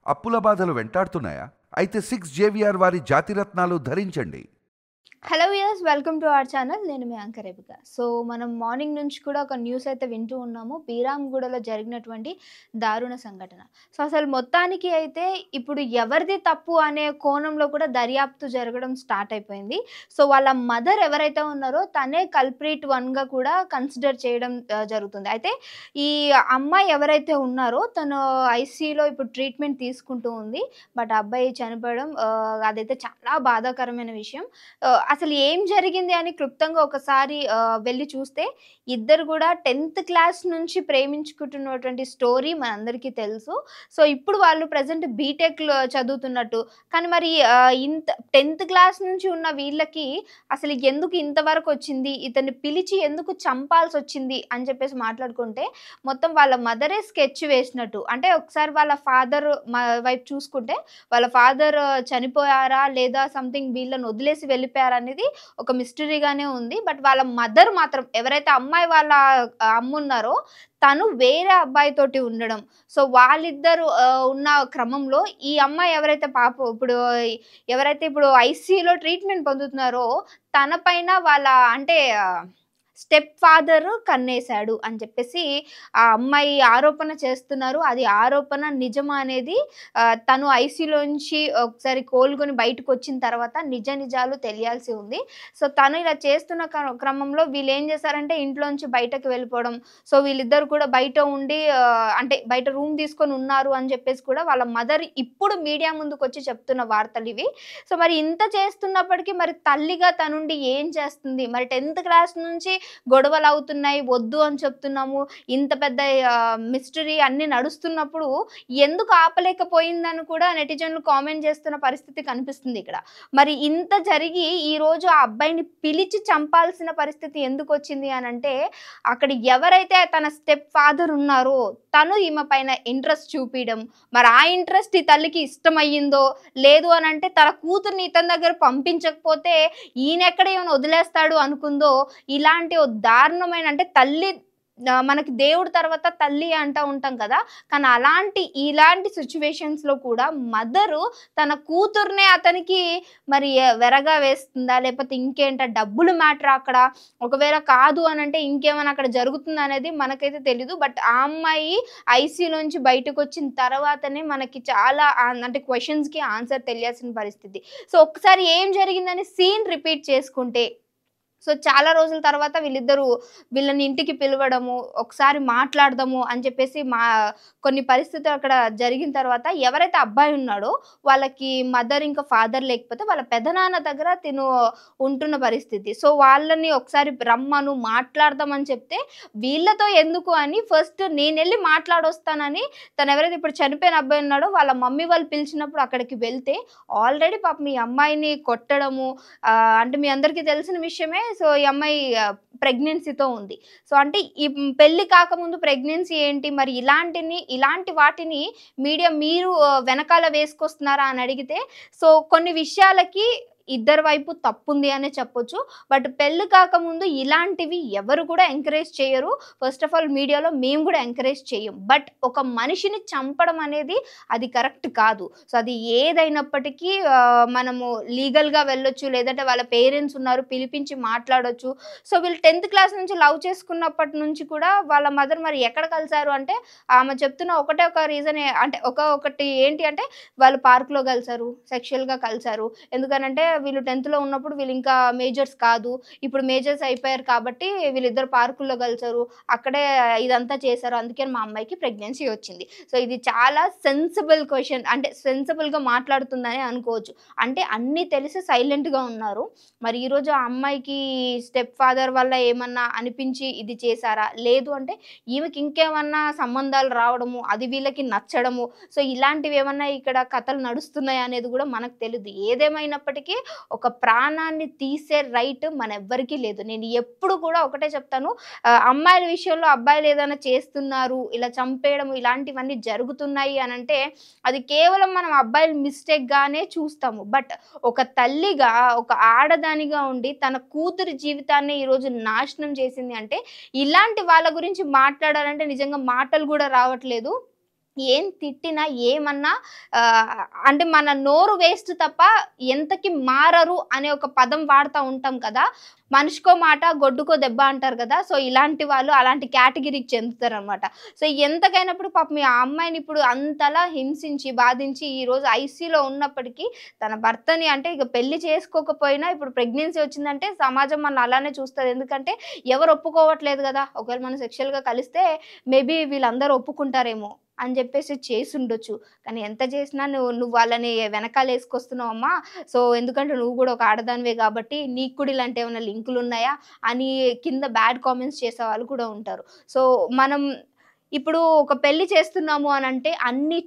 అప్పుల బాధలు వెంటాడుతున్నాయా? అయితే 6 జేవిఆర్ వారి జాతిరత్నాలు ధరించండి. Hello viewers, welcome to our channel. నేను మీ యాంకర్ రేవిక. సో మనం మార్నింగ్ నుంచి కూడా ఒక న్యూస్ అయితే వింటూ ఉన్నాము. బీరాంగూడలో జరిగినటువంటి దారుణ సంఘటన. సో అసలు మొత్తానికి అయితే ఇప్పుడు ఎవరిది తప్పు అనే కోణంలో కూడా దర్యాప్తు జరగడం స్టార్ట్ అయిపోయింది. సో వాళ్ళ మదర్ ఎవరైతే ఉన్నారో తనే కల్ప్రిట్ వన్గా కూడా కన్సిడర్ చేయడం జరుగుతుంది. అయితే ఈ అమ్మాయి ఎవరైతే ఉన్నారో తను ఐసీయూలో ఇప్పుడు ట్రీట్మెంట్ తీసుకుంటూ ఉంది. బట్ అబ్బాయి చనిపోవడం అదైతే చాలా బాధాకరమైన విషయం. అసలు ఏం జరిగింది అని క్లుప్తంగా ఒకసారి వెళ్లి చూస్తే ఇద్దరు కూడా 10th క్లాస్ నుంచి ప్రేమించుకుంటున్నటువంటి స్టోరీ మనందరికీ తెలుసు. సో ఇప్పుడు వాళ్ళు ప్రెజెంట్ బీటెక్‌లో చదువుతున్నట్టు. కానీ మరి ఇంత 10th క్లాస్ నుంచి ఉన్న వీళ్ళకి అసలు ఎందుకు ఇంతవరకు వచ్చింది? ఇతన్ని పిలిచి ఎందుకు చంపాల్సొచ్చింది అని చెప్పేసి మాట్లాడుకుంటే మొత్తం వాళ్ళ మదరే స్కెచ్ వేసినట్టు. అంటే ఒకసారి వాళ్ళ ఫాదర్ వైపు చూసుకుంటే వాళ్ళ ఫాదర్ చనిపోయారా? లేదా సంథింగ్ వీళ్ళని వదిలేసి వెళ్ళిపోయారా? అనేది ఒక మిస్టరీగానే ఉంది. బట్ వాళ్ళ మదర్ మాత్రం ఎవరైతే అమ్మాయి వాళ్ళ అమ్మున్నారో తను వేరే అబ్బాయితోటి ఉండడం. సో వాళ్ళిద్దరు ఉన్న క్రమంలో ఈ అమ్మాయి ఎవరైతే ఎవరైతే ఇప్పుడు ఐసీయూలో ట్రీట్మెంట్ పొందుతున్నారో తన పైన వాళ్ళ అంటే స్టెప్ ఫాదర్ కన్నేశాడు అని చెప్పేసి ఆ అమ్మాయి ఆరోపణ చేస్తున్నారు. అది ఆరోపణ నిజమా అనేది తను ఐసీయూలోంచి ఒకసారి కోలుకొని బయటకు వచ్చిన తర్వాత నిజాలు తెలియాల్సి ఉంది. సో తను ఇలా చేస్తున్న క్రమంలో వీళ్ళు ఏం చేశారంటే ఇంట్లోంచి బయటకు వెళ్ళిపోవడం. సో వీళ్ళిద్దరు కూడా బయట ఉండి అంటే బయట రూమ్ తీసుకొని ఉన్నారు అని చెప్పేసి కూడా వాళ్ళ మదర్ ఇప్పుడు మీడియా ముందుకు వచ్చి చెప్తున్న వార్తలు ఇవి. సో మరి ఇంత చేస్తున్నప్పటికీ మరి తల్లిగా తనుండి ఏం చేస్తుంది? మరి 10th క్లాస్ నుంచి గొడవలు అవుతున్నాయి, వద్దు అని చెప్తున్నాము. ఇంత పెద్ద మిస్టరీ అన్నీ నడుస్తున్నప్పుడు ఎందుకు ఆపలేకపోయిందని కూడా నెటిజన్లు కామెంట్ చేస్తున్న పరిస్థితి కనిపిస్తుంది ఇక్కడ. మరి ఇంత జరిగి ఈరోజు ఆ అబ్బాయిని పిలిచి చంపాల్సిన పరిస్థితి ఎందుకు వచ్చింది అనంటే అక్కడ ఎవరైతే తన స్టెప్ ఫాదర్ ఉన్నారో తను ఈమె పైన ఇంట్రెస్ట్ చూపించడం. మరి ఆ ఇంట్రెస్ట్ ఈ తల్లికి ఇష్టమయ్యిందో లేదు అనంటే తన కూతుర్ని ఇతని దగ్గర పంపించకపోతే ఈయనెక్కడ ఏమైనా వదిలేస్తాడు అనుకుందో ఇలాంటి దారుణమైన అంటే తల్లి మనకి దేవుడి తర్వాత తల్లి అంటూ ఉంటాం కదా. కానీ ఇలాంటి సిచ్యువేషన్స్లో కూడా మదరు తన కూతుర్నే అతనికి మరి వెరగా వేస్తుందా లేకపోతే ఇంకేంట డబ్బులు మ్యాటర్ అక్కడ ఒకవేళ కాదు అని అంటే ఇంకేమైనా అక్కడ జరుగుతుందా అనేది మనకైతే తెలీదు. బట్ ఆ అమ్మాయి ఐసీయూలోంచి బయటకు వచ్చిన తర్వాతనే మనకి చాలా అంటే క్వశ్చన్స్కి ఆన్సర్ తెలియాల్సిన పరిస్థితి. సో ఒక్కసారి ఏం జరిగిందని సీన్ రిపీట్ చేసుకుంటే సో చాలా రోజుల తర్వాత వీళ్ళని ఇంటికి పిలవడము, ఒకసారి మాట్లాడదాము అని చెప్పేసి కొన్ని పరిస్థితులు అక్కడ జరిగిన తర్వాత ఎవరైతే అబ్బాయి ఉన్నాడో వాళ్ళకి మదర్ ఇంకా ఫాదర్ లేకపోతే వాళ్ళ పెదనాన్న దగ్గర తిను ఉంటున్న పరిస్థితి. సో వాళ్ళని ఒకసారి రమ్మను మాట్లాడదామని చెప్తే వీళ్ళతో ఎందుకు అని ఫస్ట్ నేనెళ్ళి మాట్లాడొస్తానని తను ఎవరైతే ఇప్పుడు చనిపోయిన అబ్బాయి ఉన్నాడో వాళ్ళ మమ్మీ వాళ్ళు పిలిచినప్పుడు అక్కడికి వెళ్తే ఆల్రెడీ పాపం మీ అమ్మాయిని కొట్టడము అంటే మీ అందరికీ తెలిసిన విషయమే. సో ఈ అమ్మాయి ప్రెగ్నెన్సీతో ఉంది. సో అంటే ఈ పెళ్లి కాకముందు ప్రెగ్నెన్సీ ఏంటి మరి ఇలాంటి వాటిని మీడియా మీరు వెనకాల వేసుకొస్తున్నారా అని అడిగితే సో కొన్ని విషయాలకి ఇద్దరి వైపు తప్పుంది అనే చెప్పొచ్చు. బట్ పెళ్లి కాకముందు ఇలాంటివి ఎవరు కూడా ఎంకరేజ్ చేయరు. ఫస్ట్ ఆఫ్ ఆల్ మీడియాలో మేము కూడా ఎంకరేజ్ చేయం. బట్ ఒక మనిషిని చంపడం అనేది అది కరెక్ట్ కాదు. సో అది ఏదైనప్పటికీ మనము లీగల్గా వెళ్ళొచ్చు, లేదంటే వాళ్ళ పేరెంట్స్ ఉన్నారు పిలిపించి మాట్లాడొచ్చు. సో వీళ్ళు 10th క్లాస్ నుంచి లవ్ చేసుకున్నప్పటి నుంచి కూడా వాళ్ళ మదర్ మరి ఎక్కడ కలిసారు అంటే ఆమె చెప్తున్న ఒక రీజన్ అంటే ఒకటి ఏంటి అంటే వాళ్ళు పార్క్లో కలిసారు, సెక్షువల్గా కలిసారు. ఎందుకనంటే వీళ్ళు 10th ఉన్నప్పుడు వీళ్ళు ఇంకా మేజర్స్ కాదు. ఇప్పుడు మేజర్స్ అయిపోయారు కాబట్టి వీళ్ళిద్దరు పార్కుల్లో కలిసారు, అక్కడే ఇదంతా చేశారు. అందుకని మా అమ్మాయికి ప్రెగ్నెన్సీ వచ్చింది. సో ఇది చాలా సెన్సిబుల్ క్వశ్చన్, అంటే సెన్సిబుల్గా మాట్లాడుతుందని అనుకోవచ్చు. అంటే అన్నీ తెలిసి సైలెంట్గా ఉన్నారు. మరి ఈరోజు ఆ అమ్మాయికి స్టెప్ ఫాదర్ వల్ల ఏమన్నా అనిపించి ఇది చేశారా? లేదు అంటే ఈమెకి ఇంకేమన్నా సంబంధాలు రావడము, అది వీళ్ళకి నచ్చడము, సో ఇలాంటివి ఏమన్నా ఇక్కడ కథలు నడుస్తున్నాయి అనేది కూడా మనకు తెలియదు. ఏదేమైనప్పటికీ ఒక ప్రాణాన్ని తీసే రైట్ మనెవ్వరికీ లేదు. నేను ఎప్పుడు కూడా ఒకటే చెప్తాను, అమ్మాయిల విషయంలో అబ్బాయిలు ఏదైనా చేస్తున్నారు, ఇలా చంపేయడం ఇలాంటివన్నీ జరుగుతున్నాయి అని అంటే అది కేవలం మనం అబ్బాయిల మిస్టేక్గానే చూస్తాము. బట్ ఒక తల్లిగా ఒక ఆడదానిగా ఉండి తన కూతురి జీవితాన్ని ఈరోజు నాశనం చేసింది అంటే ఇలాంటి వాళ్ళ గురించి మాట్లాడాలంటే నిజంగా మాటలు కూడా రావట్లేదు. ఏం తిట్టినా, ఏమన్నా అంటే మన నోరు వేస్ట్ తప్ప ఎంతకి మారరు అనే ఒక పదం వాడతా ఉంటాం కదా! మనిషికో మాట, గొడ్డుకో దెబ్బ అంటారు కదా! సో, ఇలాంటి వాళ్ళు అలాంటి కేటగిరీకి చెందుతారనమాట. సో, ఎంతకైనప్పుడు పాపం ఆ అమ్మాయిని ఇప్పుడు అంతలా హింసించి, బాధించి ఈరోజు ఐసీయూలో ఉన్నప్పటికీ తన భర్తని అంటే ఇక పెళ్లి చేసుకోకపోయినా ఇప్పుడు ప్రెగ్నెన్సీ వచ్చిందంటే సమాజం మనల్ని అలానే చూస్తది. ఎందుకంటే ఎవరు ఒప్పుకోవట్లేదు గదా! ఒకవేళ మనం సెక్షువల్‌గా కలిస్తే మేబీ వీళ్ళందరూ ఒప్పుకుంటారేమో అని జెప్పేసి చేసుండొచ్చు. కానీ ఎంత చేసినా నువ్వు వాళ్ళని వెనకాలేసుకొస్తున్నావమ్మా. సో, ఎందుకంటే నువ్వు గూడా ఒక ఆడదానివే గాబట్టి నీకు కూడా ఇలాంటి ఏమైనా లింకులున్నాయా అని కింద బ్యాడ్ కామెంట్స్ చేసేవాళ్ళు కూడా ఉంటారు. సో, మనం ఇప్పుడు ఒక పెళ్లి చేస్తున్నాము అనంటే అన్నీ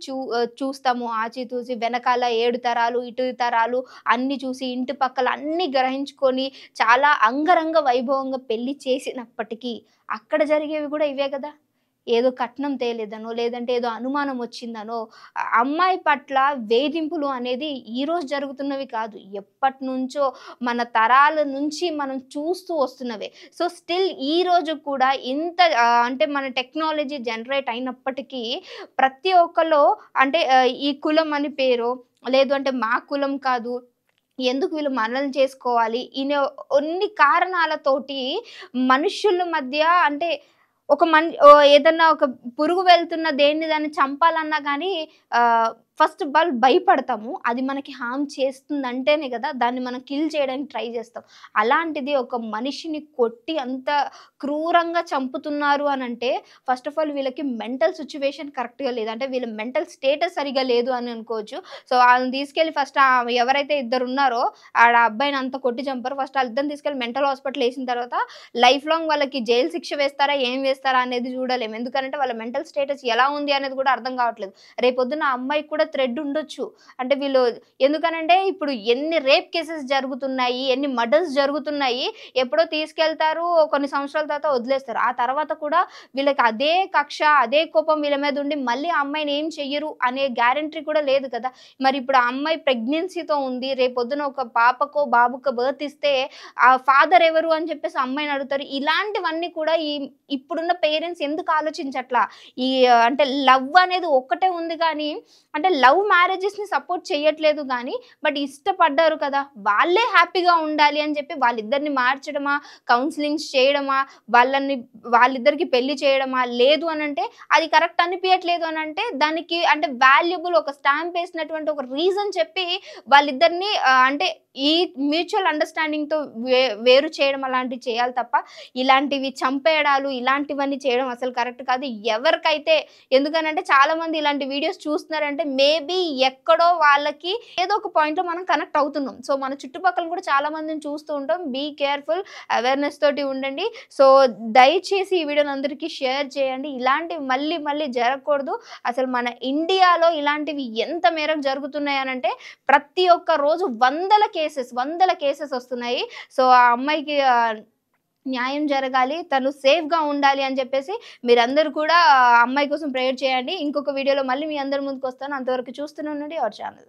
చూస్తాము ఆచితూచి వెనకాల 7 తరాలు, ఇటు తరాలు అన్నీ చూసి ఇంటి పక్కల అన్నీ గ్రహించుకొని చాలా అంగరంగ వైభవంగా పెళ్లి చేసినప్పటికీ అక్కడ జరిగేవి గూడా ఇవే గదా! ఏదో కట్నం తేలేదనో, లేదంటే ఏదో అనుమానం వచ్చిందనో, అమ్మాయి పట్ల వేధింపులు అనేది ఈరోజు జరుగుతున్నవి కాదు. ఎప్పటినుంచో మన తరాల నుంచి మనం చూస్తూ వస్తున్నవే. సో, స్టిల్ ఈ రోజు కూడా ఇంత అంటే మన టెక్నాలజీ జనరేట్ అయినప్పటికీ ప్రతి ఒక్కళ్ళు అంటే ఈ కులం అని పేరో, లేదు అంటే మా కులం కాదు, ఎందుకు వీళ్ళు మనల్ని చేసుకోవాలి, కొన్ని కారణాలతోటి మనుషుల మధ్య అంటే ఒక ఏదన్నా ఒక పురుగు వెళ్తున్న దేన్ని దాన్ని చంపాలన్నా గానీ ఫస్ట్ ఆఫ్ ఆల్ భయపడతాము. అది మనకి హార్మ్ చేస్తుందంటేనే గదా! దాన్ని మనం కిల్ చేయడానికి ట్రై జేస్తాం. అలాంటిది ఒక మనిషిని కొట్టి అంత క్రూరంగా చంపుతున్నారు అనంటే ఫస్ట్ ఆఫ్ ఆల్ వీళ్ళకి మెంటల్ సిట్యుయేషన్ కరెక్ట్‌గా లేదు. అంటే వీళ్ళ మెంటల్ స్టేటస్ సరిగ్గా లేదు అని అనుకోవచ్చు. సో, ఆళ్ళని తీసుకెళ్ళి ఫస్ట్ ఎవరైతే ఇద్దరున్నారో అబ్బాయిని అంత కొట్టి చంపారో ఫస్ట్ ఆళ్ళిద్దరిని తీసుకెళ్ళి మెంటల్ హాస్పిటల్ ఏసిన తర్వాత లైఫ్ లాంగ్ వాళ్ళకి జైలు శిక్ష వేస్తారా? ఏం వేస్తారా? అనేది జూడలేము. ఎందుకనంటే వాళ్ళ మెంటల్ స్టేటస్ ఎలా ఉంది అనేది గూడా అర్థం కావట్లేదు. రేపొద్దున ఆ అమ్మాయికి కూడా థ్రెడ్ ఉండొచ్చు. అంటే వీళ్ళు ఎందుకనంటే ఇప్పుడు ఎన్ని రేప్ కేసెస్ జరుగుతున్నాయి, ఎన్ని మర్డర్స్ జరుగుతున్నాయి. ఎప్పుడో తీసుకెళ్తారు, కొన్ని సంవత్సరాల తర్వాత వదిలేస్తారు. ఆ తర్వాత కూడా వీళ్ళకి అదే కక్ష, అదే కోపం వీళ్ళ మీద ఉండి మళ్ళీ ఆ అమ్మాయిని ఏం చెయ్యరు అనే గ్యారంటీ కూడా లేదు కదా! మరి ఇప్పుడు ఆ అమ్మాయి ప్రెగ్నెన్సీతో ఉంది. రేపొద్దున ఒక పాపకో, బాబుకో బర్త్ ఇస్తే ఆ ఫాదర్ ఎవరు అని చెప్పేసి అమ్మాయిని అడుగుతారు. ఇలాంటివన్నీ కూడా ఇప్పుడున్న పేరెంట్స్ ఎందుకు ఆలోచించట్లా? అంటే లవ్ అనేది ఒక్కటే ఉంది గానీ అంటే లవ్ మ్యారేజెస్‌ని సపోర్ట్ చేయట్లేదు గానీ, బట్ ఇష్టపడ్డారు కదా! వాళ్ళే హ్యాపీగా ఉండాలి అని చెప్పి వాళ్ళిద్దరిని మార్చడమా, కౌన్సెలింగ్స్ చేయడమా, వాళ్ళిద్దరికి పెళ్లి చేయడమా, లేదు అనంటే అది కరెక్ట్ అనిపియట్లేదు అనంటే దానికి అంటే వాల్యుబుల్ ఒక స్టాంప్ ఏసినటువంటి ఒక రీజన్ చెప్పి వాళ్ళిద్దరిని అంటే ఈ మ్యూచువల్ అండర్‌స్టాండింగ్‌తో వేరు చేయడం అలాంటివి చేయాలి తప్ప, ఇలాంటివి చంపేయడాలు, ఇలాంటివన్నీ చేయడం అసలు కరెక్ట్ కాదు. ఎవరికైతే ఎందుకనంటే చాలామంది ఇలాంటి వీడియోస్ చూస్తున్నారంటే మేబీ ఎక్కడో వాళ్ళకి ఏదో ఒక పాయింట్‌లో మనం కనెక్ట్ అవుతున్నాం. సో, మన చుట్టుపక్కల కూడా చాలా మందిని చూస్తూ ఉంటాం. బీ కేర్‌ఫుల్, అవేర్‌నెస్ తోటి ఉండండి. సో, దయచేసి ఈ వీడియోని అందరికీ షేర్ చేయండి. ఇలాంటివి మళ్ళీ మళ్ళీ జరగకూడదు. అసలు మన ఇండియాలో ఇలాంటివి ఎంత మేరకు జరుగుతున్నాయనంటే ప్రతి ఒక్క రోజు వందల కేసెస్ వస్తున్నాయి. సో, ఆ అమ్మాయికి న్యాయం జరగాలి. తను సేఫ్‌గా ఉండాలి అని చెప్పేసి మీరందరూ కూడా ఆ అమ్మాయి కోసం ప్రేయర్ చేయండి. ఇంకొక వీడియోలో మళ్ళీ మీ అందరి ముందుకొస్తాను. అంతవరకు చూస్తూనే ఉండండి అవర్ ఛానల్.